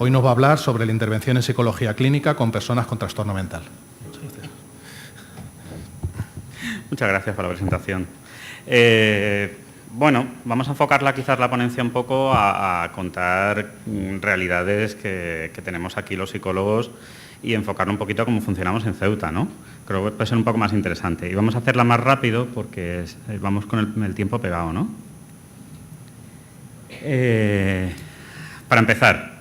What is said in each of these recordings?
Hoy nos va a hablar sobre la intervención en psicología clínica con personas con trastorno mental. Muchas gracias por la presentación. Bueno, vamos a enfocarla quizás la ponencia un poco a contar realidades que tenemos aquí los psicólogos y enfocar un poquito a cómo funcionamos en Ceuta, ¿no? Creo que puede ser un poco más interesante. Y vamos a hacerla más rápido porque vamos con el tiempo pegado, ¿no? Para empezar,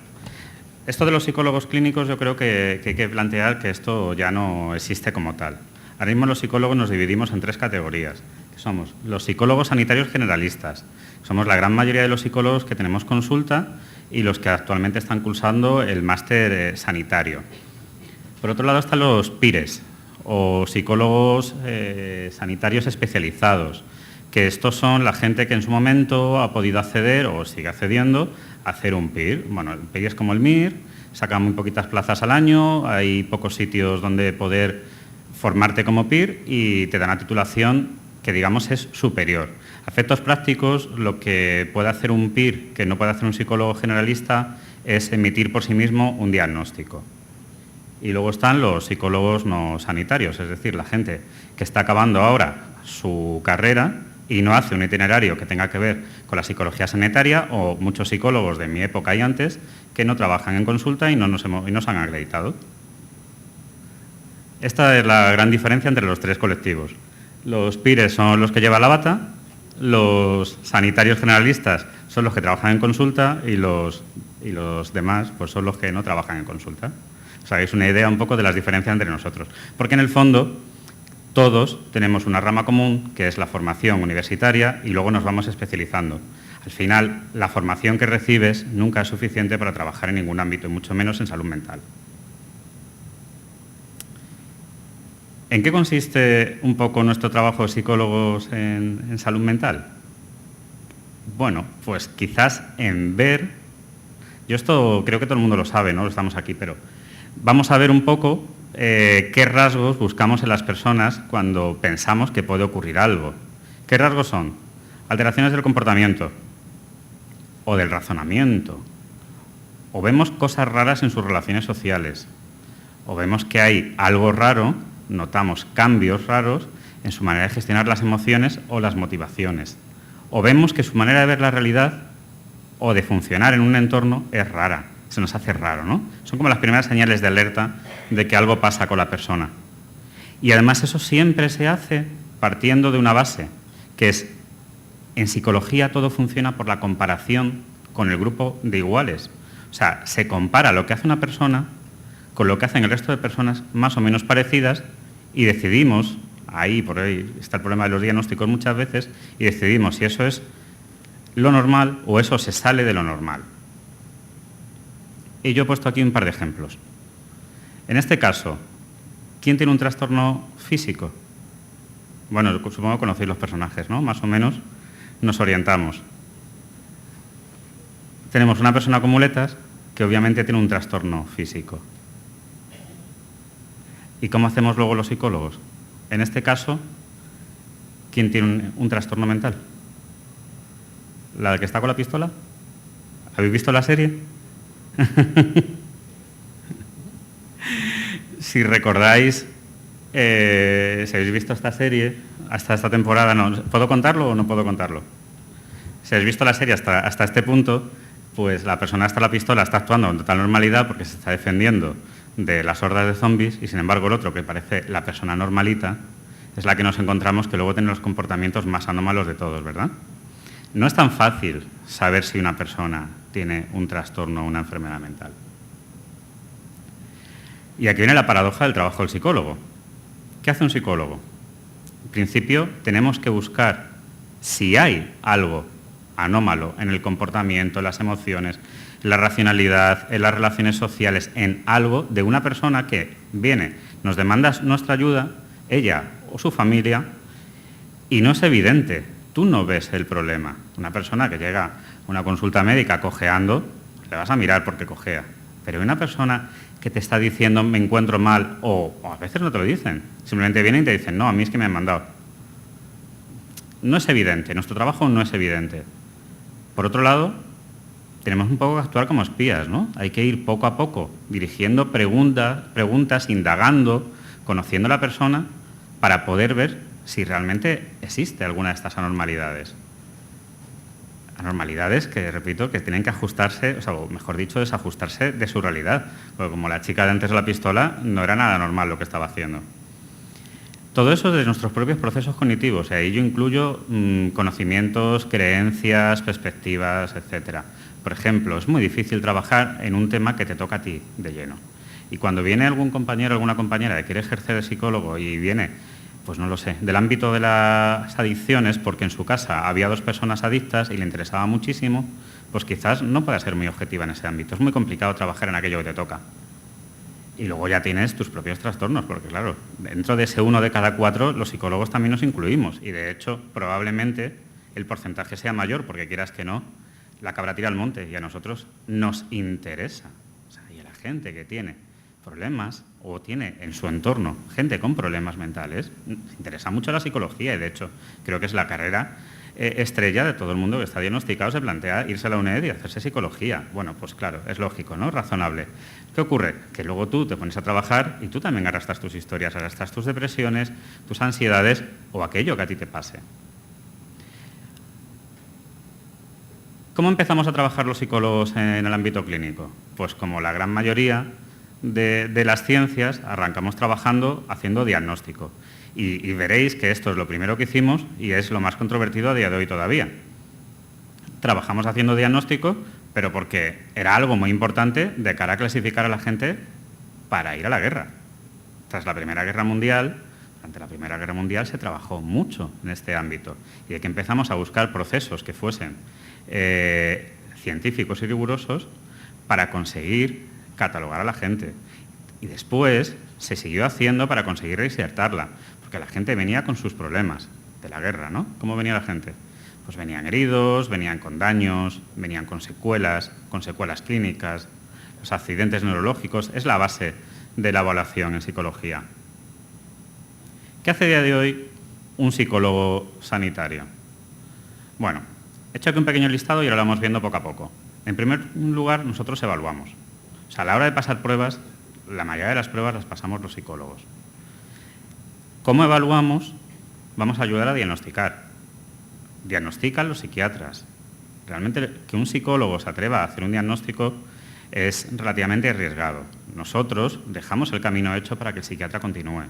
esto de los psicólogos clínicos yo creo que hay que plantear que esto ya no existe como tal. Ahora mismo los psicólogos nos dividimos en 3 categorías, que somos los psicólogos sanitarios generalistas. Somos la gran mayoría de los psicólogos que tenemos consulta y los que actualmente están cursando el máster sanitario. Por otro lado están los PIRES, o psicólogos sanitarios especializados, que estos son la gente que en su momento ha podido acceder o sigue accediendo a hacer un PIR. Bueno, el PIR es como el MIR, saca muy poquitas plazas al año, hay pocos sitios donde poder formarte como PIR y te dan una titulación que, digamos, es superior. A efectos prácticos, lo que puede hacer un PIR que no puede hacer un psicólogo generalista es emitir por sí mismo un diagnóstico. Y luego están los psicólogos no sanitarios, es decir, la gente que está acabando ahora su carrera y no hace un itinerario que tenga que ver con la psicología sanitaria, o muchos psicólogos de mi época y antes que no trabajan en consulta y no nos han acreditado. Esta es la gran diferencia entre los 3 colectivos. Los PIRES son los que llevan la bata, los sanitarios generalistas son los que trabajan en consulta y los demás pues son los que no trabajan en consulta. Os hagáis una idea un poco de las diferencias entre nosotros. Porque en el fondo todos tenemos una rama común, que es la formación universitaria, y luego nos vamos especializando. Al final, la formación que recibes nunca es suficiente para trabajar en ningún ámbito, y mucho menos en salud mental. ¿En qué consiste un poco nuestro trabajo de psicólogos en salud mental? Bueno, pues quizás en ver, yo esto creo que todo el mundo lo sabe, ¿no? Estamos aquí, pero vamos a ver un poco qué rasgos buscamos en las personas cuando pensamos que puede ocurrir algo. ¿Qué rasgos son? Alteraciones del comportamiento o del razonamiento, o vemos cosas raras en sus relaciones sociales, o vemos que hay algo raro, notamos cambios raros en su manera de gestionar las emociones o las motivaciones, o vemos que su manera de ver la realidad o de funcionar en un entorno es rara, se nos hace raro, ¿no? Son como las primeras señales de alerta de que algo pasa con la persona. Y además eso siempre se hace partiendo de una base, que es, en psicología todo funciona por la comparación con el grupo de iguales. O sea, se compara lo que hace una persona con lo que hacen el resto de personas más o menos parecidas y decidimos, por ahí está el problema de los diagnósticos muchas veces, y decidimos si eso es lo normal o eso se sale de lo normal. Y yo he puesto aquí un par de ejemplos. En este caso, ¿quién tiene un trastorno físico? Bueno, supongo que conocéis los personajes, ¿no? Más o menos nos orientamos. Tenemos una persona con muletas que obviamente tiene un trastorno físico. ¿Y cómo hacemos luego los psicólogos? En este caso, ¿quién tiene un trastorno mental? ¿La que está con la pistola? ¿Habéis visto la serie? Si recordáis, si habéis visto esta serie, hasta esta temporada, no, ¿puedo contarlo o no puedo contarlo? Si habéis visto la serie hasta este punto, pues la persona hasta la pistola está actuando con total normalidad porque se está defendiendo de las hordas de zombies, y sin embargo el otro, que parece la persona normalita, es la que nos encontramos que luego tiene los comportamientos más anómalos de todos, ¿verdad? No es tan fácil saber si una persona tiene un trastorno o una enfermedad mental. Y aquí viene la paradoja del trabajo del psicólogo. ¿Qué hace un psicólogo? En principio tenemos que buscar si hay algo anómalo en el comportamiento, en las emociones, en la racionalidad, en las relaciones sociales, en algo de una persona que viene, nos demanda nuestra ayuda, ella o su familia, y no es evidente. Tú no ves el problema. Una persona que llega a una consulta médica cojeando, le vas a mirar porque cojea. Pero una persona que te está diciendo me encuentro mal, o a veces no te lo dicen, simplemente vienen y te dicen no, a mí es que me han mandado. No es evidente, nuestro trabajo no es evidente. Por otro lado, tenemos un poco que actuar como espías, ¿no? Hay que ir poco a poco, dirigiendo preguntas, indagando, conociendo a la persona, para poder ver si realmente existe alguna de estas anormalidades. Anormalidades que, repito, que tienen que ajustarse, o mejor dicho, desajustarse de su realidad. Porque como la chica de antes de la pistola, no era nada normal lo que estaba haciendo. Todo eso de nuestros propios procesos cognitivos, y ahí yo incluyo conocimientos, creencias, perspectivas, etc. Por ejemplo, es muy difícil trabajar en un tema que te toca a ti de lleno. Y cuando viene algún compañero o alguna compañera que quiere ejercer de psicólogo y viene, pues no lo sé, del ámbito de las adicciones, porque en su casa había 2 personas adictas y le interesaba muchísimo, pues quizás no pueda ser muy objetiva en ese ámbito. Es muy complicado trabajar en aquello que te toca. Y luego ya tienes tus propios trastornos, porque claro, dentro de ese 1 de cada 4, los psicólogos también nos incluimos. Y de hecho, probablemente el porcentaje sea mayor, porque quieras que no, la cabra tira al monte y a nosotros nos interesa. O sea, y a la gente que tiene problemas o tiene en su entorno gente con problemas mentales, nos interesa mucho la psicología y de hecho creo que es la carrera estrella de todo el mundo que está diagnosticado, se plantea irse a la UNED y hacerse psicología. Bueno, pues claro, es lógico, ¿no? Razonable. ¿Qué ocurre? Que luego tú te pones a trabajar y tú también arrastras tus historias, arrastras tus depresiones, tus ansiedades o aquello que a ti te pase. ¿Cómo empezamos a trabajar los psicólogos en el ámbito clínico? Pues como la gran mayoría de las ciencias, arrancamos trabajando haciendo diagnóstico. Y veréis que esto es lo primero que hicimos y es lo más controvertido a día de hoy todavía. Trabajamos haciendo diagnóstico, pero porque era algo muy importante de cara a clasificar a la gente para ir a la guerra. Tras la Primera Guerra Mundial, durante la Primera Guerra Mundial se trabajó mucho en este ámbito y de que empezamos a buscar procesos que fuesen científicos y rigurosos para conseguir catalogar a la gente. Y después se siguió haciendo para conseguir reinsertarla, porque la gente venía con sus problemas de la guerra, ¿no? ¿Cómo venía la gente? Pues venían heridos, venían con daños, venían con secuelas clínicas, los accidentes neurológicos, es la base de la evaluación en psicología. ¿Qué hace a día de hoy un psicólogo sanitario? Bueno, he hecho aquí un pequeño listado y ahora lo vamos viendo poco a poco. En primer lugar, nosotros evaluamos. O sea, a la hora de pasar pruebas, la mayoría de las pruebas las pasamos los psicólogos. ¿Cómo evaluamos? Vamos a ayudar a diagnosticar. Diagnostican los psiquiatras. Realmente que un psicólogo se atreva a hacer un diagnóstico es relativamente arriesgado. Nosotros dejamos el camino hecho para que el psiquiatra continúe.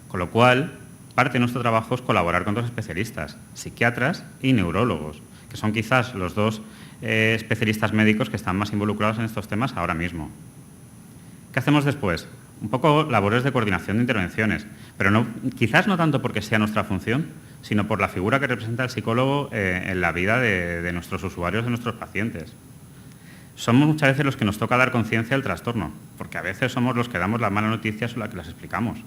Con lo cual, parte de nuestro trabajo es colaborar con 2 especialistas, psiquiatras y neurólogos, que son quizás los 2 especialistas médicos que están más involucrados en estos temas ahora mismo. ¿Qué hacemos después? Un poco labores de coordinación de intervenciones, pero quizás no tanto porque sea nuestra función, sino por la figura que representa el psicólogo en la vida de nuestros usuarios, de nuestros pacientes. Somos muchas veces los que nos toca dar conciencia del trastorno, porque a veces somos los que damos las malas noticias o las que las explicamos.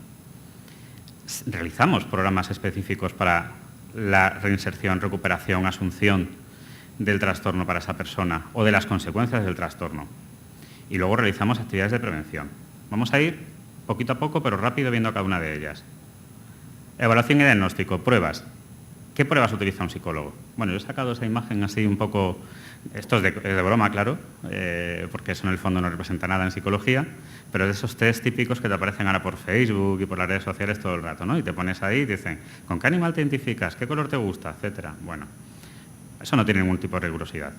Realizamos programas específicos para la reinserción, recuperación, asunción del trastorno para esa persona o de las consecuencias del trastorno. Y luego realizamos actividades de prevención. Vamos a ir poquito a poco, pero rápido, viendo cada una de ellas. Evaluación y diagnóstico, pruebas. ¿Qué pruebas utiliza un psicólogo? Bueno, yo he sacado esa imagen así un poco, esto es de broma, claro, porque eso en el fondo no representa nada en psicología, pero es de esos test típicos que te aparecen ahora por Facebook y por las redes sociales todo el rato, ¿no? Y te pones ahí y te dicen, ¿con qué animal te identificas? ¿Qué color te gusta? Etcétera. Bueno, eso no tiene ningún tipo de rigurosidad.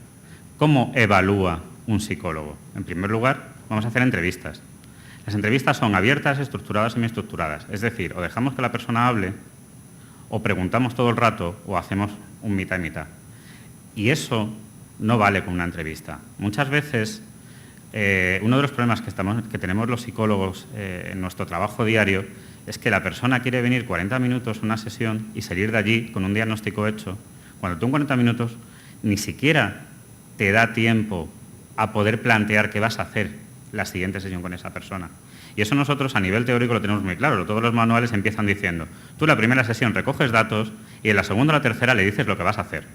¿Cómo evalúa un psicólogo? En primer lugar, vamos a hacer entrevistas. Las entrevistas son abiertas, estructuradas y semiestructuradas. Es decir, o dejamos que la persona hable, o preguntamos todo el rato, o hacemos un mitad y mitad. Y eso no vale con una entrevista. Muchas veces, uno de los problemas que tenemos los psicólogos en nuestro trabajo diario es que la persona quiere venir 40 minutos a una sesión y salir de allí con un diagnóstico hecho, cuando tú en 40 minutos ni siquiera te da tiempo a poder plantear qué vas a hacer la siguiente sesión con esa persona. Y eso nosotros a nivel teórico lo tenemos muy claro. Todos los manuales empiezan diciendo, tú la primera sesión recoges datos y en la segunda o la tercera le dices lo que vas a hacer.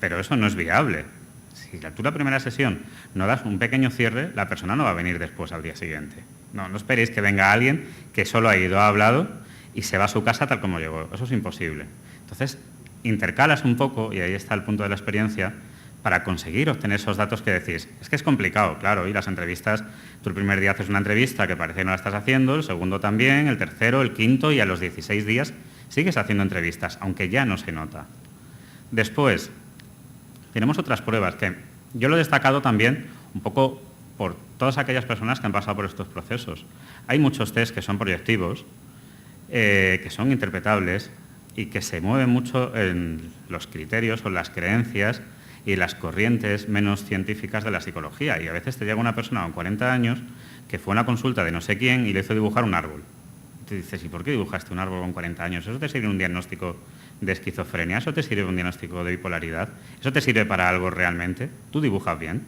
Pero eso no es viable. Si tú la primera sesión no das un pequeño cierre, la persona no va a venir después al día siguiente. No esperéis que venga alguien que solo ha ido, ha hablado y se va a su casa tal como llegó. Eso es imposible. Entonces, intercalas un poco, y ahí está el punto de la experiencia, para conseguir obtener esos datos que decís. Es que es complicado, claro, y las entrevistas, tú el primer día haces una entrevista que parece que no la estás haciendo, el segundo también, el tercero, el quinto, y a los 16 días sigues haciendo entrevistas, aunque ya no se nota. Después, tenemos otras pruebas que yo lo he destacado también un poco por todas aquellas personas que han pasado por estos procesos. Hay muchos test que son proyectivos, que son interpretables y que se mueven mucho en los criterios o las creencias y las corrientes menos científicas de la psicología. Y a veces te llega una persona con 40 años que fue a una consulta de no sé quién y le hizo dibujar un árbol. Y te dices, ¿y por qué dibujaste un árbol con 40 años? ¿Eso te sirve un diagnóstico de esquizofrenia? ¿Eso te sirve un diagnóstico de bipolaridad? ¿Eso te sirve para algo realmente? ¿Tú dibujas bien?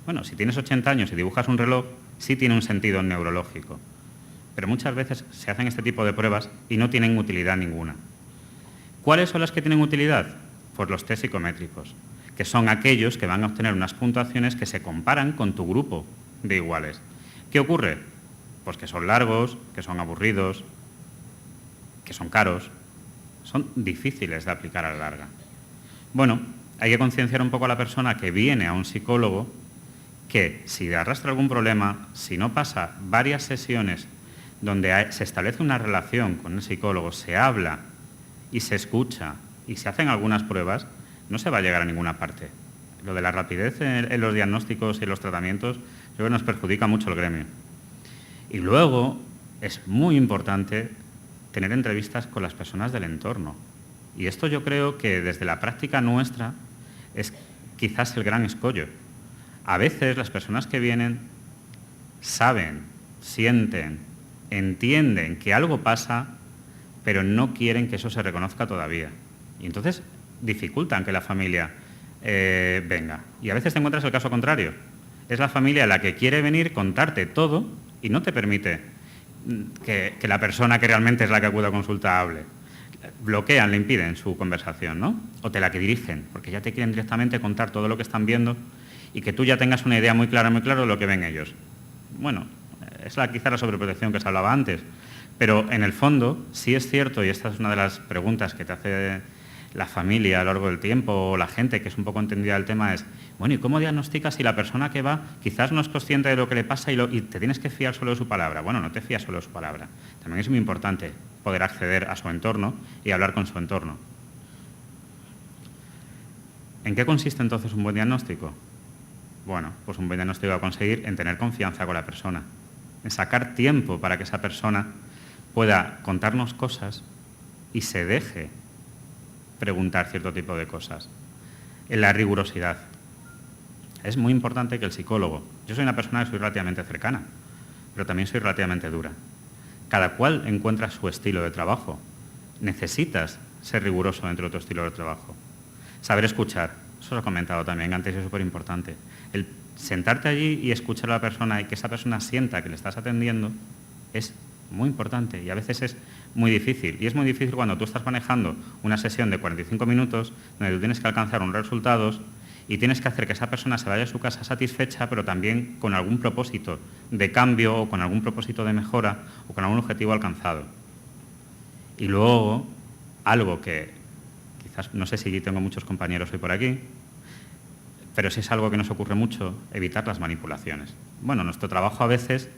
Bueno, si tienes 80 años y dibujas un reloj, sí tiene un sentido neurológico. Pero muchas veces se hacen este tipo de pruebas y no tienen utilidad ninguna. ¿Cuáles son las que tienen utilidad? Pues los test psicométricos, que son aquellos que van a obtener unas puntuaciones que se comparan con tu grupo de iguales. ¿Qué ocurre? Pues que son largos, que son aburridos, que son caros, son difíciles de aplicar a la larga. Bueno, hay que concienciar un poco a la persona que viene a un psicólogo que si arrastra algún problema, si no pasa varias sesiones donde se establece una relación con el psicólogo, se habla y se escucha y se hacen algunas pruebas, no se va a llegar a ninguna parte. Lo de la rapidez en los diagnósticos y los tratamientos, yo creo que nos perjudica mucho el gremio. Y luego es muy importante tener entrevistas con las personas del entorno. Y esto yo creo que desde la práctica nuestra es quizás el gran escollo. A veces las personas que vienen saben, sienten, entienden que algo pasa, pero no quieren que eso se reconozca todavía. Y entonces dificultan que la familia venga. Y a veces te encuentras el caso contrario. Es la familia la que quiere venir, contarte todo y no te permite que la persona que realmente es la que acude a consulta hable. Bloquean, le impiden su conversación, ¿no? O te la que dirigen, porque ya te quieren directamente contar todo lo que están viendo y que tú ya tengas una idea muy clara de lo que ven ellos. Bueno, es quizá la sobreprotección que se hablaba antes, pero en el fondo sí es cierto, y esta es una de las preguntas que te hace la familia a lo largo del tiempo o la gente que es un poco entendida del tema es, bueno, ¿y cómo diagnosticas si la persona que va quizás no es consciente de lo que le pasa y te tienes que fiar solo de su palabra? Bueno, no te fías solo de su palabra. También es muy importante poder acceder a su entorno y hablar con su entorno. ¿En qué consiste entonces un buen diagnóstico? Bueno, pues un buen diagnóstico va a conseguir en tener confianza con la persona, en sacar tiempo para que esa persona pueda contarnos cosas y se deje preguntar cierto tipo de cosas. En la rigurosidad. Es muy importante que el psicólogo, yo soy una persona que soy relativamente cercana, pero también soy relativamente dura. Cada cual encuentra su estilo de trabajo. Necesitas ser riguroso dentro de tu estilo de trabajo. Saber escuchar, eso lo he comentado también antes y es súper importante. El sentarte allí y escuchar a la persona y que esa persona sienta que le estás atendiendo es muy importante y a veces es muy difícil. Y es muy difícil cuando tú estás manejando una sesión de 45 minutos donde tú tienes que alcanzar unos resultados y tienes que hacer que esa persona se vaya a su casa satisfecha, pero también con algún propósito de cambio o con algún propósito de mejora o con algún objetivo alcanzado. Y luego, algo que quizás, no sé si tengo muchos compañeros hoy por aquí, pero sí es algo que nos ocurre mucho, evitar las manipulaciones. Bueno, nuestro trabajo a veces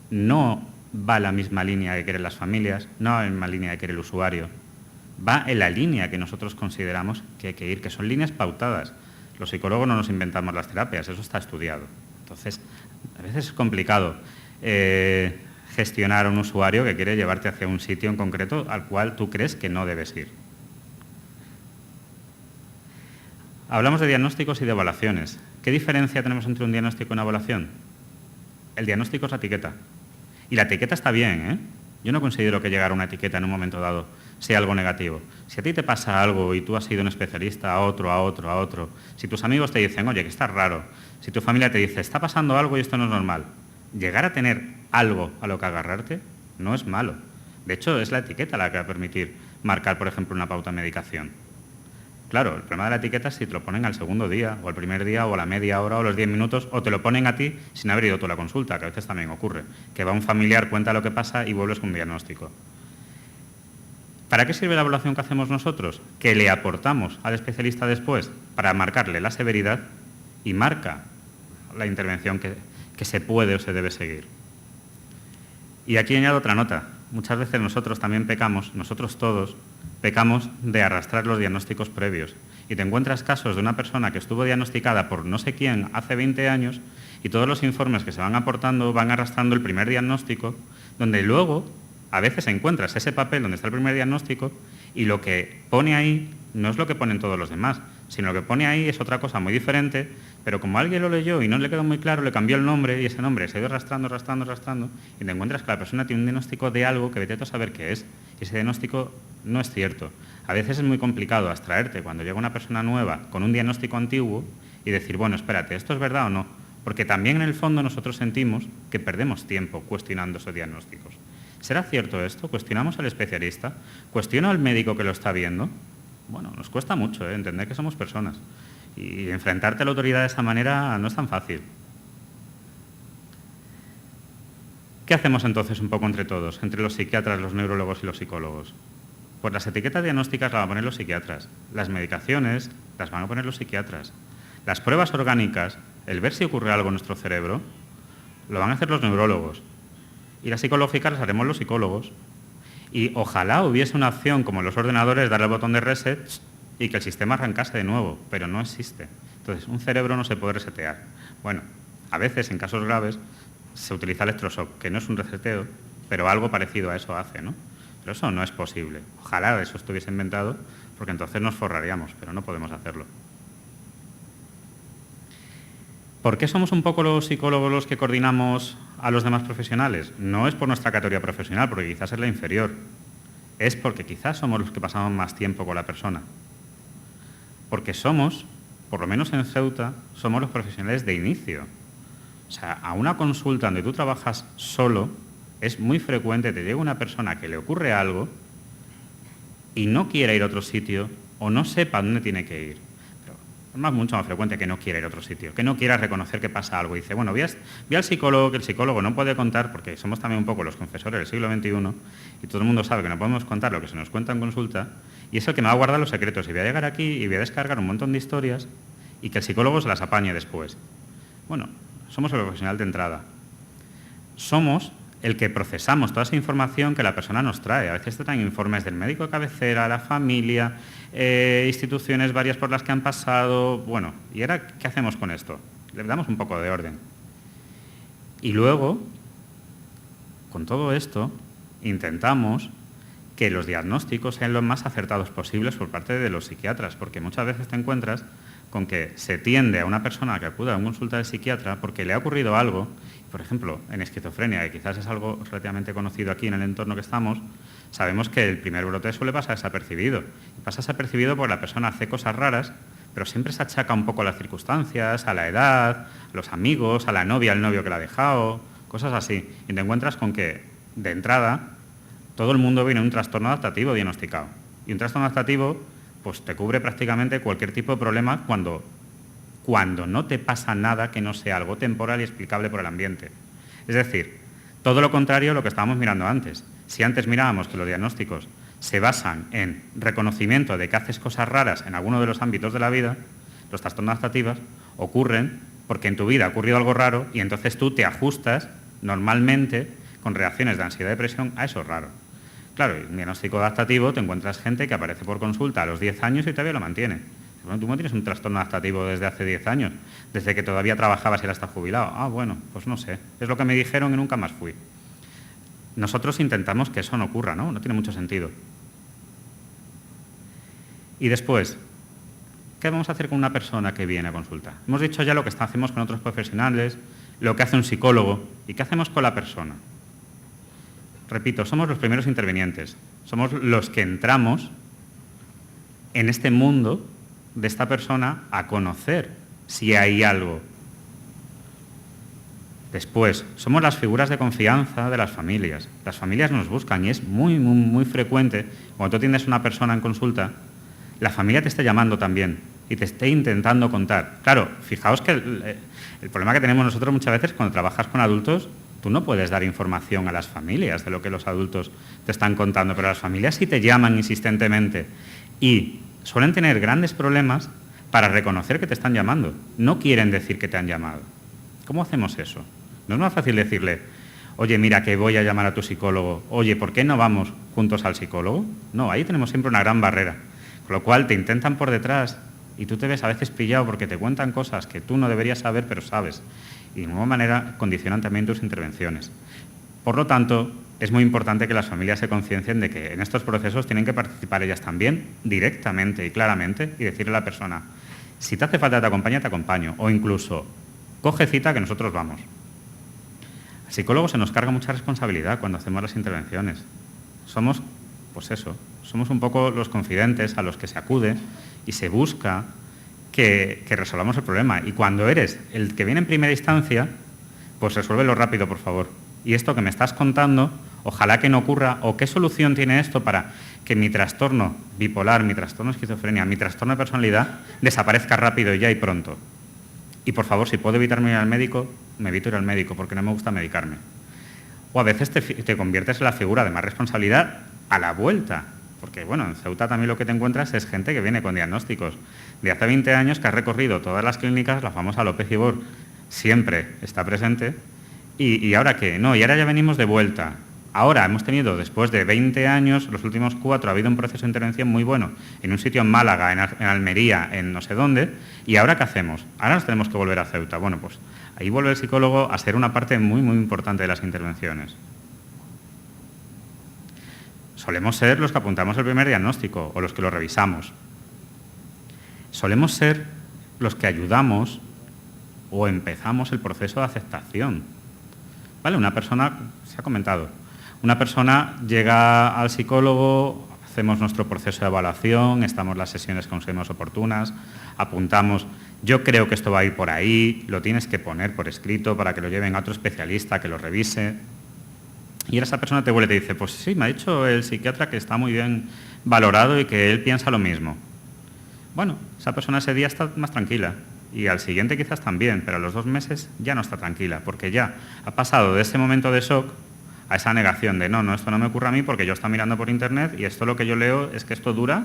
no va en la misma línea que quieren las familias, no va en la misma línea que quiere el usuario, va en la línea que nosotros consideramos que hay que ir, que son líneas pautadas. Los psicólogos no nos inventamos las terapias, eso está estudiado. Entonces, a veces es complicado gestionar a un usuario que quiere llevarte hacia un sitio en concreto al cual tú crees que no debes ir. Hablamos de diagnósticos y de evaluaciones. ¿Qué diferencia tenemos entre un diagnóstico y una evaluación? El diagnóstico es la etiqueta. Y la etiqueta está bien, ¿eh? Yo no considero que llegar a una etiqueta en un momento dado sea algo negativo. Si a ti te pasa algo y tú has sido un especialista a otro, si tus amigos te dicen, oye, que estás raro, si tu familia te dice, está pasando algo y esto no es normal, llegar a tener algo a lo que agarrarte no es malo. De hecho, es la etiqueta la que va a permitir marcar, por ejemplo, una pauta de medicación. Claro, el problema de la etiqueta es si te lo ponen al segundo día, o al primer día, o a la media hora, o a los 10 minutos, o te lo ponen a ti sin haber ido tú a la consulta, que a veces también ocurre, que va un familiar, cuenta lo que pasa y vuelves con un diagnóstico. ¿Para qué sirve la evaluación que hacemos nosotros? Que le aportamos al especialista después para marcarle la severidad y marca la intervención que se puede o se debe seguir. Y aquí añado otra nota. Muchas veces nosotros también pecamos, nosotros todos, pecamos de arrastrar los diagnósticos previos. Y te encuentras casos de una persona que estuvo diagnosticada por no sé quién hace 20 años y todos los informes que se van aportando van arrastrando el primer diagnóstico, donde luego a veces encuentras ese papel donde está el primer diagnóstico y lo que pone ahí no es lo que ponen todos los demás, sino lo que pone ahí es otra cosa muy diferente, pero como alguien lo leyó y no le quedó muy claro, le cambió el nombre y ese nombre se ha ido arrastrando y te encuentras que la persona tiene un diagnóstico de algo que vete a saber qué es, y ese diagnóstico no es cierto. A veces es muy complicado abstraerte cuando llega una persona nueva con un diagnóstico antiguo y decir, bueno, espérate, ¿esto es verdad o no? Porque también en el fondo nosotros sentimos que perdemos tiempo cuestionando esos diagnósticos. ¿Será cierto esto? ¿Cuestionamos al especialista? ¿Cuestiono al médico que lo está viendo? Bueno, nos cuesta mucho entender que somos personas. Y enfrentarte a la autoridad de esa manera no es tan fácil. ¿Qué hacemos entonces un poco entre todos, entre los psiquiatras, los neurólogos y los psicólogos? Pues las etiquetas diagnósticas las van a poner los psiquiatras, las medicaciones las van a poner los psiquiatras, las pruebas orgánicas, el ver si ocurre algo en nuestro cerebro, lo van a hacer los neurólogos. Y las psicológicas las haremos los psicólogos. Y ojalá hubiese una opción como en los ordenadores, darle al botón de reset y que el sistema arrancase de nuevo, pero no existe. Entonces, un cerebro no se puede resetear. Bueno, a veces, en casos graves, se utiliza electroshock, que no es un reseteo, pero algo parecido a eso hace, ¿no? Pero eso no es posible. Ojalá eso estuviese inventado, porque entonces nos forraríamos, pero no podemos hacerlo. ¿Por qué somos un poco los psicólogos los que coordinamos a los demás profesionales? No es por nuestra categoría profesional, porque quizás es la inferior. Es porque quizás somos los que pasamos más tiempo con la persona. Porque somos, por lo menos en Ceuta, somos los profesionales de inicio. O sea, a una consulta donde tú trabajas solo, es muy frecuente que te llegue una persona que le ocurre algo y no quiera ir a otro sitio o no sepa dónde tiene que ir. Es mucho más frecuente que no quiera ir a otro sitio, que no quiera reconocer que pasa algo. Y dice, bueno, voy al psicólogo, que el psicólogo no puede contar, porque somos también un poco los confesores del siglo XXI, y todo el mundo sabe que no podemos contar lo que se nos cuenta en consulta, y es el que me va a guardar los secretos. Y voy a llegar aquí y voy a descargar un montón de historias y que el psicólogo se las apañe después. Bueno, somos el profesional de entrada. Somos el que procesamos toda esa información que la persona nos trae. A veces te traen informes del médico de cabecera, la familia, instituciones varias por las que han pasado. Bueno, ¿y ahora qué hacemos con esto? Le damos un poco de orden. Y luego, con todo esto, intentamos que los diagnósticos sean los más acertados posibles por parte de los psiquiatras, porque muchas veces te encuentras con que se tiende a una persona que acude a una consulta del psiquiatra porque le ha ocurrido algo, por ejemplo, en esquizofrenia, que quizás es algo relativamente conocido aquí en el entorno que estamos, sabemos que el primer brote suele pasar desapercibido. Y pasa desapercibido porque la persona hace cosas raras, pero siempre se achaca un poco a las circunstancias, a la edad, a los amigos, a la novia, al novio que la ha dejado, cosas así. Y te encuentras con que, de entrada, todo el mundo viene un trastorno adaptativo diagnosticado. Y un trastorno adaptativo pues te cubre prácticamente cualquier tipo de problema cuando no te pasa nada que no sea algo temporal y explicable por el ambiente. Es decir, todo lo contrario a lo que estábamos mirando antes. Si antes mirábamos que los diagnósticos se basan en reconocimiento de que haces cosas raras en alguno de los ámbitos de la vida, los trastornos adaptativos ocurren porque en tu vida ha ocurrido algo raro y entonces tú te ajustas normalmente con reacciones de ansiedad y depresión a eso raro. Claro, en diagnóstico adaptativo te encuentras gente que aparece por consulta a los 10 años y todavía lo mantiene. Bueno, tú no tienes un trastorno adaptativo desde hace 10 años, desde que todavía trabajabas y ahora estás jubilado. Ah, bueno, pues no sé, es lo que me dijeron y nunca más fui. Nosotros intentamos que eso no ocurra, ¿no? No tiene mucho sentido. Y después, ¿qué vamos a hacer con una persona que viene a consulta? Hemos dicho ya lo que hacemos con otros profesionales, lo que hace un psicólogo, ¿y qué hacemos con la persona? Repito, somos los primeros intervinientes, somos los que entramos en este mundo de esta persona a conocer si hay algo. Después, somos las figuras de confianza de las familias. Las familias nos buscan y es muy, muy, muy frecuente, cuando tú tienes una persona en consulta, la familia te esté llamando también y te esté intentando contar. Claro, fijaos que el problema que tenemos nosotros muchas veces cuando trabajas con adultos, tú no puedes dar información a las familias de lo que los adultos te están contando, pero las familias sí te llaman insistentemente y suelen tener grandes problemas para reconocer que te están llamando. No quieren decir que te han llamado. ¿Cómo hacemos eso? No es más fácil decirle, oye, mira, que voy a llamar a tu psicólogo. Oye, ¿por qué no vamos juntos al psicólogo? No, ahí tenemos siempre una gran barrera. Con lo cual te intentan por detrás y tú te ves a veces pillado porque te cuentan cosas que tú no deberías saber, pero sabes. Y de alguna manera condicionan también tus intervenciones. Por lo tanto, es muy importante que las familias se conciencien de que en estos procesos tienen que participar ellas también, directamente y claramente, y decirle a la persona, si te hace falta te acompaño, o incluso, coge cita que nosotros vamos. Al psicólogo se nos carga mucha responsabilidad cuando hacemos las intervenciones. Somos, pues eso, somos un poco los confidentes a los que se acude y se busca que resolvamos el problema. Y cuando eres el que viene en primera instancia, pues resuélvelo rápido, por favor. Y esto que me estás contando, ojalá que no ocurra, o qué solución tiene esto para que mi trastorno bipolar, mi trastorno de esquizofrenia, mi trastorno de personalidad desaparezca rápido y ya y pronto. Y por favor, si puedo evitarme ir al médico, me evito ir al médico porque no me gusta medicarme. O a veces te conviertes en la figura de más responsabilidad a la vuelta. Porque bueno, en Ceuta también lo que te encuentras es gente que viene con diagnósticos de hace 20 años, que ha recorrido todas las clínicas, la famosa López Ibor siempre está presente. ¿Y ahora qué? No, y ahora ya venimos de vuelta. Ahora hemos tenido, después de 20 años, los últimos 4, ha habido un proceso de intervención muy bueno en un sitio en Málaga, en Almería, en no sé dónde, ¿y ahora qué hacemos? Ahora nos tenemos que volver a Ceuta. Bueno, pues ahí vuelve el psicólogo a ser una parte muy, muy importante de las intervenciones. Solemos ser los que apuntamos el primer diagnóstico o los que lo revisamos. Solemos ser los que ayudamos o empezamos el proceso de aceptación. ¿Vale? Una persona, se ha comentado, una persona llega al psicólogo, hacemos nuestro proceso de evaluación, estamos en las sesiones que consideramos oportunas, apuntamos, yo creo que esto va a ir por ahí, lo tienes que poner por escrito para que lo lleven a otro especialista, que lo revise. Y ahora esa persona te vuelve y te dice, pues sí, me ha dicho el psiquiatra que está muy bien valorado y que él piensa lo mismo. Bueno, esa persona ese día está más tranquila y al siguiente quizás también, pero a los 2 meses ya no está tranquila porque ya ha pasado de ese momento de shock a esa negación de no, esto no me ocurre a mí porque yo estoy mirando por internet y esto lo que yo leo es que esto dura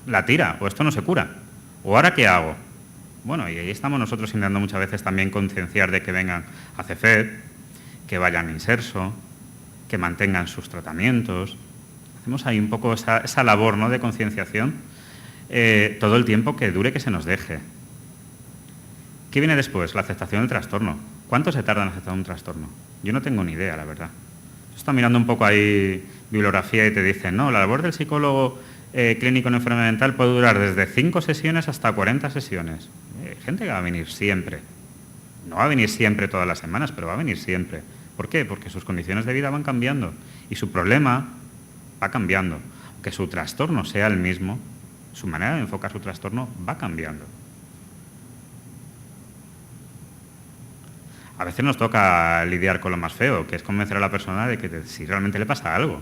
la tira o esto no se cura. ¿O ahora qué hago? Bueno, y ahí estamos nosotros intentando muchas veces también concienciar de que vengan a CEFED, que vayan a Inserso, que mantengan sus tratamientos. Hacemos ahí un poco esa labor, ¿no?, de concienciación todo el tiempo que dure que se nos deje. ¿Qué viene después? La aceptación del trastorno. ¿Cuánto se tarda en aceptar un trastorno? Yo no tengo ni idea, la verdad. Yo estoy mirando un poco ahí bibliografía y te dicen, no, la labor del psicólogo clínico en enfermedad mental puede durar desde 5 sesiones hasta 40 sesiones. Hay gente que va a venir siempre. No va a venir siempre todas las semanas, pero va a venir siempre. ¿Por qué? Porque sus condiciones de vida van cambiando y su problema va cambiando. Aunque su trastorno sea el mismo, su manera de enfocar su trastorno va cambiando. A veces nos toca lidiar con lo más feo, que es convencer a la persona de que si realmente le pasa algo.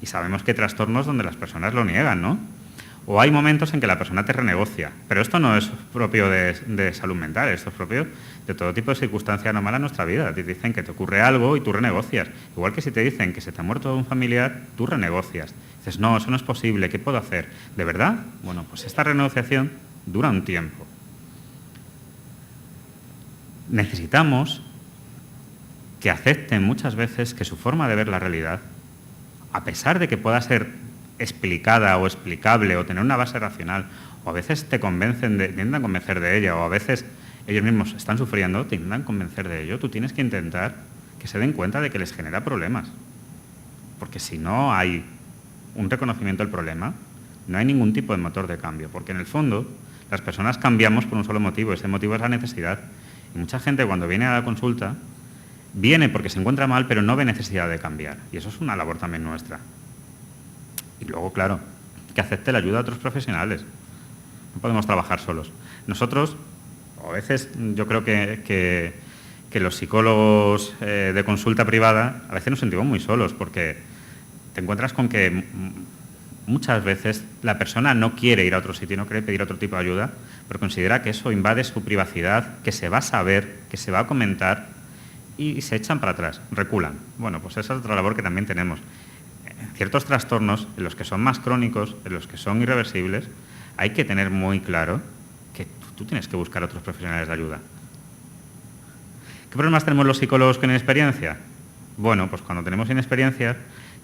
Y sabemos que hay trastornos donde las personas lo niegan, ¿no? O hay momentos en que la persona te renegocia, pero esto no es propio de salud mental, esto es propio de todo tipo de circunstancia anormal en nuestra vida. Te dicen que te ocurre algo y tú renegocias. Igual que si te dicen que se te ha muerto un familiar, tú renegocias. Dices, no, eso no es posible, ¿qué puedo hacer? ¿De verdad? Bueno, pues esta renegociación dura un tiempo. Necesitamos que acepten muchas veces que su forma de ver la realidad, a pesar de que pueda ser explicada o explicable o tener una base racional, o a veces te intentan convencer de ella, o a veces ellos mismos están sufriendo, te intentan convencer de ello, tú tienes que intentar que se den cuenta de que les genera problemas. Porque si no hay un reconocimiento del problema, no hay ningún tipo de motor de cambio, porque en el fondo las personas cambiamos por un solo motivo, ese motivo es la necesidad. Y mucha gente cuando viene a la consulta, viene porque se encuentra mal, pero no ve necesidad de cambiar. Y eso es una labor también nuestra. Y luego, claro, que acepte la ayuda de otros profesionales. No podemos trabajar solos. Nosotros, a veces, yo creo que los psicólogos de consulta privada, a veces nos sentimos muy solos, porque te encuentras con que muchas veces la persona no quiere ir a otro sitio, no quiere pedir otro tipo de ayuda, pero considera que eso invade su privacidad, que se va a saber, que se va a comentar, y se echan para atrás, reculan. Bueno, pues esa es otra labor que también tenemos. En ciertos trastornos, en los que son más crónicos, en los que son irreversibles, hay que tener muy claro que tú tienes que buscar otros profesionales de ayuda. ¿Qué problemas tenemos los psicólogos con inexperiencia? Bueno, pues cuando tenemos inexperiencia,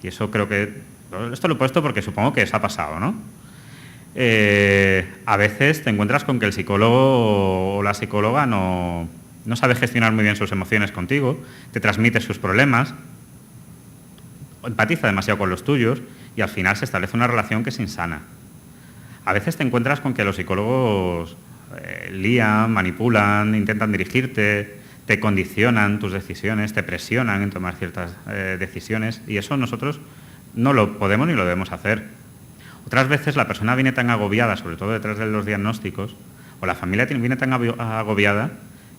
y eso creo que... Esto lo he puesto porque supongo que os ha pasado, ¿no? A veces te encuentras con que el psicólogo o la psicóloga no sabe gestionar muy bien sus emociones contigo, te transmite sus problemas, empatiza demasiado con los tuyos y al final se establece una relación que es insana. A veces te encuentras con que los psicólogos lían, manipulan, intentan dirigirte, te condicionan tus decisiones, te presionan en tomar ciertas decisiones y eso nosotros no lo podemos ni lo debemos hacer. Otras veces la persona viene tan agobiada, sobre todo detrás de los diagnósticos, o la familia viene tan agobiada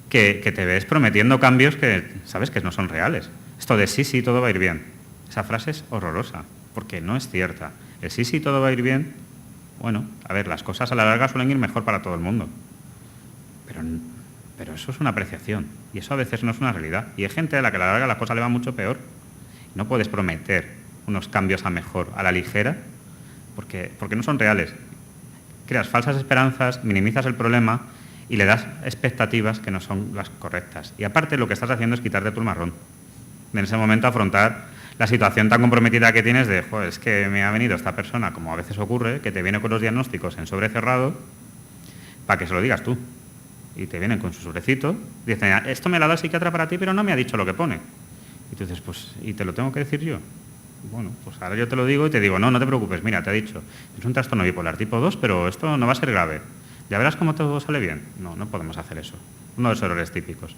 que te ves prometiendo cambios que sabes que no son reales. Esto de sí, todo va a ir bien. Esa frase es horrorosa, porque no es cierta. El sí, todo va a ir bien, bueno, a ver, las cosas a la larga suelen ir mejor para todo el mundo. Pero eso es una apreciación, y eso a veces no es una realidad. Y hay gente a la que a la larga la cosa le va mucho peor. No puedes prometer unos cambios a mejor, a la ligera, porque no son reales. Creas falsas esperanzas, minimizas el problema y le das expectativas que no son las correctas. Y aparte lo que estás haciendo es quitarte tu marrón. En ese momento afrontar la situación tan comprometida que tienes de, joder, es que me ha venido esta persona, como a veces ocurre, que te viene con los diagnósticos en sobre cerrado, para que se lo digas tú. Y te vienen con su sobrecito, dicen, esto me lo ha dado el psiquiatra para ti, pero no me ha dicho lo que pone. Y tú dices, pues, ¿y te lo tengo que decir yo? Bueno, pues ahora yo te lo digo y te digo, no te preocupes, mira, te he dicho, es un trastorno bipolar tipo 2, pero esto no va a ser grave. Ya verás cómo todo sale bien. No podemos hacer eso. Uno de los errores típicos.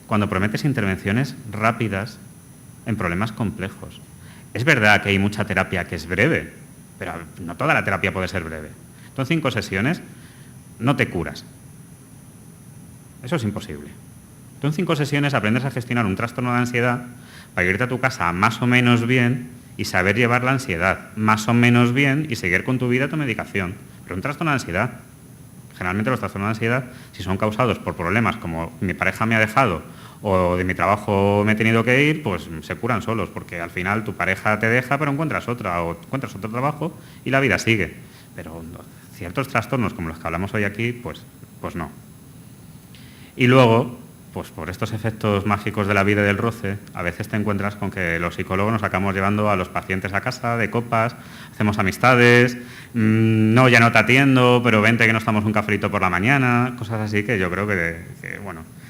Cuando prometes intervenciones rápidas en problemas complejos. Es verdad que hay mucha terapia que es breve, pero no toda la terapia puede ser breve. Tú en 5 sesiones no te curas. Eso es imposible. Tú en 5 sesiones aprendes a gestionar un trastorno de ansiedad para irte a tu casa más o menos bien y saber llevar la ansiedad más o menos bien y seguir con tu vida, tu medicación. Pero un trastorno de ansiedad, generalmente los trastornos de ansiedad, si son causados por problemas como mi pareja me ha dejado o de mi trabajo me he tenido que ir, pues se curan solos, porque al final tu pareja te deja pero encuentras otra o encuentras otro trabajo y la vida sigue. Pero ciertos trastornos como los que hablamos hoy aquí, pues no. Y luego, pues por estos efectos mágicos de la vida y del roce, a veces te encuentras con que los psicólogos nos acabamos llevando a los pacientes a casa de copas, hacemos amistades, no, ya no te atiendo, pero vente que nos tomamos un cafelito por la mañana, cosas así que yo creo que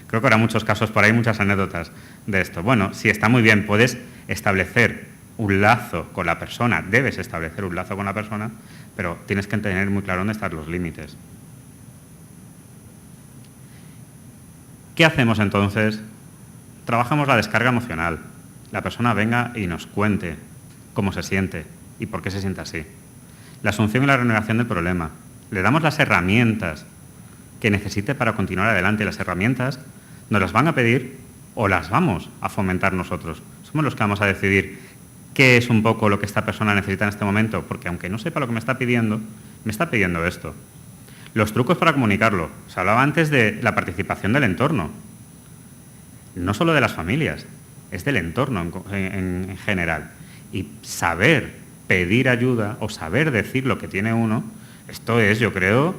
creo que habrá muchos casos por ahí, muchas anécdotas de esto. Bueno, sí, está muy bien, puedes establecer un lazo con la persona, debes establecer un lazo con la persona, pero tienes que tener muy claro dónde están los límites. ¿Qué hacemos entonces? Trabajamos la descarga emocional. La persona venga y nos cuente cómo se siente y por qué se siente así. La asunción y la renegación del problema. Le damos las herramientas que necesite para continuar adelante. Las herramientas nos las van a pedir o las vamos a fomentar nosotros. Somos los que vamos a decidir qué es un poco lo que esta persona necesita en este momento, porque aunque no sepa lo que me está pidiendo esto. Los trucos para comunicarlo. Se hablaba antes de la participación del entorno. No solo de las familias, es del entorno en general. Y saber pedir ayuda o saber decir lo que tiene uno, esto es, yo creo,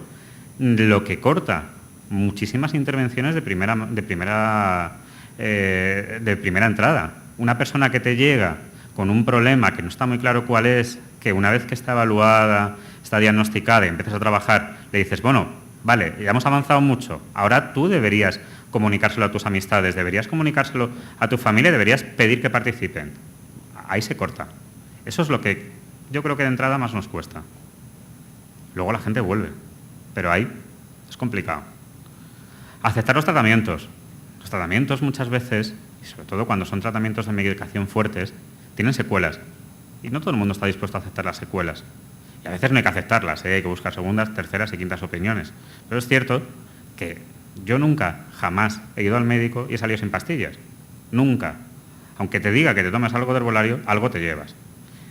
lo que corta muchísimas intervenciones de primera entrada. Una persona que te llega con un problema que no está muy claro cuál es, que una vez que está evaluada, está diagnosticada y empiezas a trabajar, le dices, bueno, vale, ya hemos avanzado mucho, ahora tú deberías comunicárselo a tus amistades, deberías comunicárselo a tu familia, deberías pedir que participen. Ahí se corta. Eso es lo que yo creo que de entrada más nos cuesta. Luego la gente vuelve, pero ahí es complicado. Aceptar los tratamientos. Los tratamientos muchas veces, y sobre todo cuando son tratamientos de medicación fuertes, tienen secuelas. Y no todo el mundo está dispuesto a aceptar las secuelas. Y a veces no hay que aceptarlas, hay que buscar segundas, terceras y quintas opiniones. Pero es cierto que yo nunca, jamás he ido al médico y he salido sin pastillas. Nunca. Aunque te diga que te tomes algo de herbolario, algo te llevas.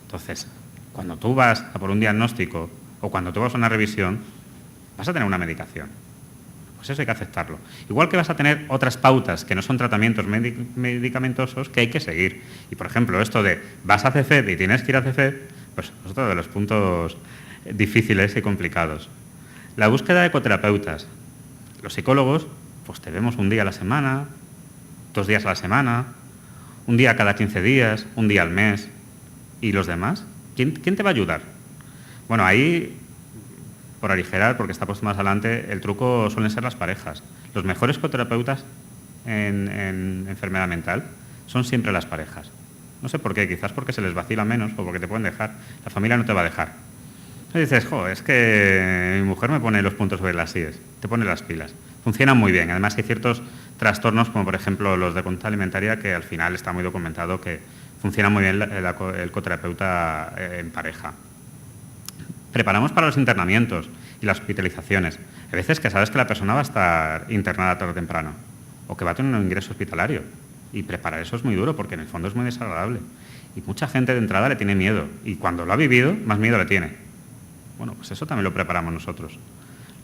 Entonces, cuando tú vas a por un diagnóstico o cuando tú vas a una revisión, vas a tener una medicación. Pues eso hay que aceptarlo. Igual que vas a tener otras pautas que no son tratamientos medicamentosos que hay que seguir. Y, por ejemplo, esto de vas a CFED y tienes que ir a CFED, pues es otro de los puntos difíciles y complicados. La búsqueda de ecoterapeutas. Los psicólogos, pues te vemos un día a la semana, 2 días a la semana, un día cada 15 días, un día al mes. ¿Y los demás? ¿Quién te va a ayudar? Bueno, ahí, por aligerar, porque está puesto más adelante, el truco suelen ser las parejas. Los mejores coterapeutas en enfermedad mental son siempre las parejas. No sé por qué, quizás porque se les vacila menos o porque te pueden dejar. La familia no te va a dejar. Entonces dices, es que mi mujer me pone los puntos sobre las íes, te pone las pilas. Funcionan muy bien. Además hay ciertos trastornos, como por ejemplo los de conducta alimentaria, que al final está muy documentado que funciona muy bien el coterapeuta en pareja. Preparamos para los internamientos y las hospitalizaciones. Hay veces que sabes que la persona va a estar internada tarde o temprano o que va a tener un ingreso hospitalario. Y preparar eso es muy duro porque en el fondo es muy desagradable. Y mucha gente de entrada le tiene miedo. Y cuando lo ha vivido, más miedo le tiene. Bueno, pues eso también lo preparamos nosotros.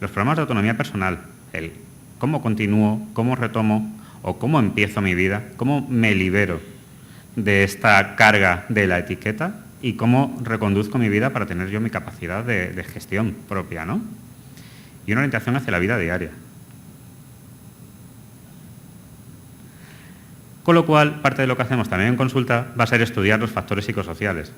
Los programas de autonomía personal, el cómo continúo, cómo retomo o cómo empiezo mi vida, cómo me libero de esta carga de la etiqueta y cómo reconduzco mi vida para tener yo mi capacidad de gestión propia, ¿no? Y una orientación hacia la vida diaria. Con lo cual, parte de lo que hacemos también en consulta va a ser estudiar los factores psicosociales.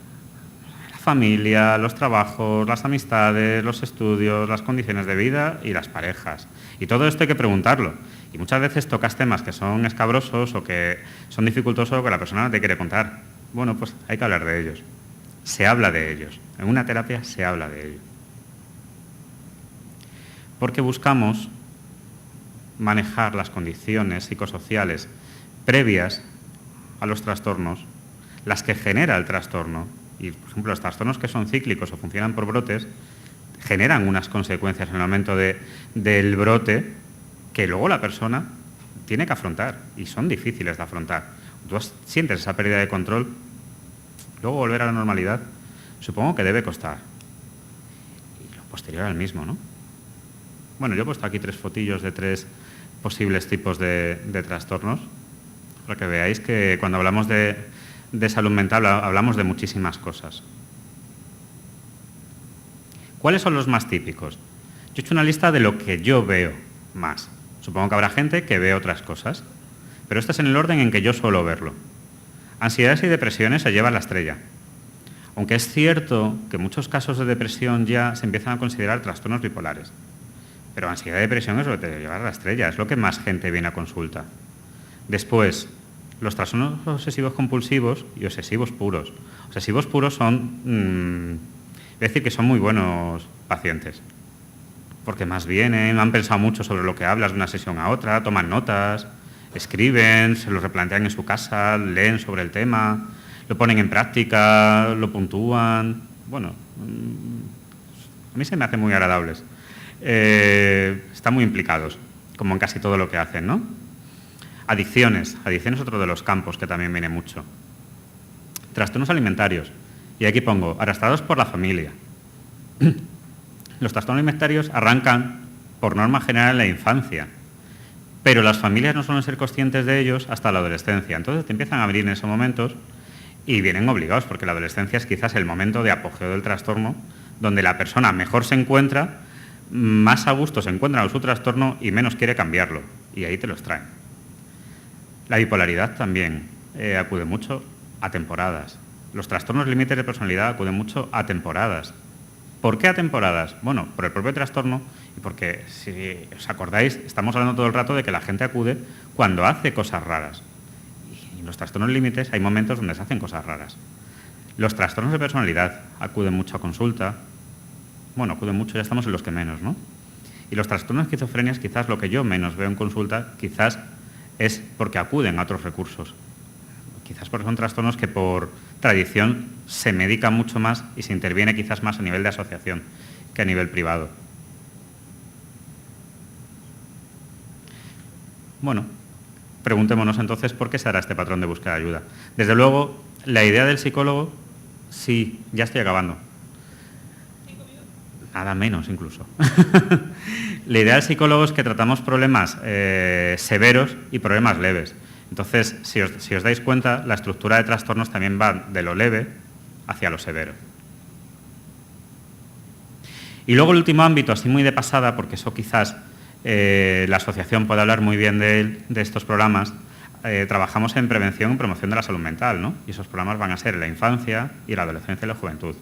La familia, los trabajos, las amistades, los estudios, las condiciones de vida y las parejas. Y todo esto hay que preguntarlo. Y muchas veces tocas temas que son escabrosos o que son dificultosos o que la persona no te quiere contar. Bueno, pues hay que hablar de ellos. Se habla de ellos. En una terapia se habla de ellos. Porque buscamos manejar las condiciones psicosociales previas a los trastornos, las que genera el trastorno. Y, por ejemplo, los trastornos que son cíclicos o funcionan por brotes, generan unas consecuencias en el momento del brote que luego la persona tiene que afrontar y son difíciles de afrontar. Tú sientes esa pérdida de control, luego volver a la normalidad, supongo que debe costar. Y lo posterior al mismo, ¿no? Bueno, yo he puesto aquí 3 fotillos de 3 posibles tipos de trastornos, para que veáis que cuando hablamos de salud mental hablamos de muchísimas cosas. ¿Cuáles son los más típicos? Yo he hecho una lista de lo que yo veo más. Supongo que habrá gente que ve otras cosas, pero este es en el orden en que yo suelo verlo. Ansiedades y depresiones se llevan la estrella. Aunque es cierto que muchos casos de depresión ya se empiezan a considerar trastornos bipolares. Pero ansiedad y depresión es lo que te lleva a la estrella, es lo que más gente viene a consulta. Después, los trastornos obsesivos compulsivos y obsesivos puros. Obsesivos puros son, es decir, que son muy buenos pacientes. Porque más vienen, han pensado mucho sobre lo que hablas de una sesión a otra, toman notas, escriben, se lo replantean en su casa, leen sobre el tema, lo ponen en práctica, lo puntúan. Bueno, a mí se me hacen muy agradables. Están muy implicados, como en casi todo lo que hacen, ¿no? Adicciones. Adicción es otro de los campos que también viene mucho. Trastornos alimentarios. Y aquí pongo, arrastrados por la familia. Los trastornos alimentarios arrancan, por norma general, en la infancia. Pero las familias no suelen ser conscientes de ellos hasta la adolescencia. Entonces te empiezan a abrir en esos momentos y vienen obligados, porque la adolescencia es quizás el momento de apogeo del trastorno, donde la persona mejor se encuentra, más a gusto se encuentra con su trastorno y menos quiere cambiarlo. Y ahí te los traen. La bipolaridad también acude mucho a temporadas. Los trastornos límites de personalidad acuden mucho a temporadas. ¿Por qué a temporadas? Bueno, por el propio trastorno y porque, si os acordáis, estamos hablando todo el rato de que la gente acude cuando hace cosas raras. Y en los trastornos límites hay momentos donde se hacen cosas raras. Los trastornos de personalidad acuden mucho a consulta. Bueno, acuden mucho, ya estamos en los que menos, ¿no? Y los trastornos de esquizofrenia, quizás lo que yo menos veo en consulta, quizás es porque acuden a otros recursos. Quizás porque son trastornos que por tradición se medican mucho más y se interviene quizás más a nivel de asociación que a nivel privado. Bueno, preguntémonos entonces por qué se hará este patrón de búsqueda de ayuda. Desde luego, la idea del psicólogo, sí, ya estoy acabando. nada menos incluso. La idea del psicólogo es que tratamos problemas severos y problemas leves. Entonces, si os dais cuenta, la estructura de trastornos también va de lo leve hacia lo severo. Y luego el último ámbito, así muy de pasada, porque eso quizás la asociación puede hablar muy bien de estos programas, trabajamos en prevención y promoción de la salud mental, ¿no? Y esos programas van a ser en la infancia y en la adolescencia y la juventud.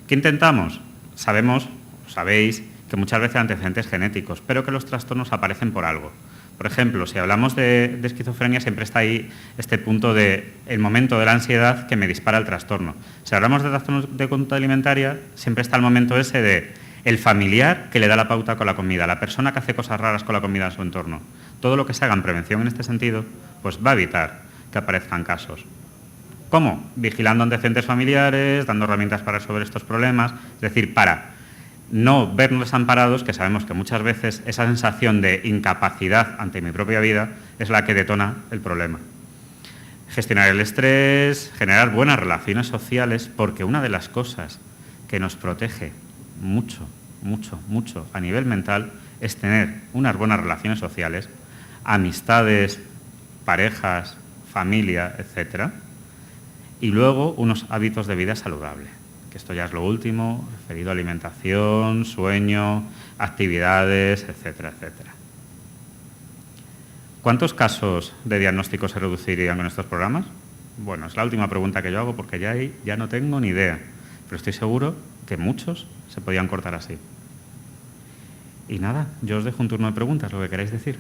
¿Qué intentamos? Sabéis que muchas veces hay antecedentes genéticos, pero que los trastornos aparecen por algo. Por ejemplo, si hablamos de esquizofrenia, siempre está ahí este punto de el momento de la ansiedad que me dispara el trastorno. Si hablamos de trastornos de conducta alimentaria, siempre está el momento ese de el familiar que le da la pauta con la comida, la persona que hace cosas raras con la comida en su entorno. Todo lo que se haga en prevención en este sentido, pues va a evitar que aparezcan casos. ¿Cómo? Vigilando antecedentes familiares, dando herramientas para resolver estos problemas, es decir, para no vernos desamparados, que sabemos que muchas veces esa sensación de incapacidad ante mi propia vida es la que detona el problema. Gestionar el estrés, generar buenas relaciones sociales, porque una de las cosas que nos protege mucho a nivel mental es tener unas buenas relaciones sociales, amistades, parejas, familia, etc. Y luego unos hábitos de vida saludable, que esto ya es lo último, referido a alimentación, sueño, actividades, etcétera, etcétera. ¿Cuántos casos de diagnóstico se reducirían con estos programas? Bueno, es la última pregunta que yo hago porque ya no tengo ni idea, pero estoy seguro que muchos se podían cortar así. Y nada, yo os dejo un turno de preguntas, lo que queráis decir.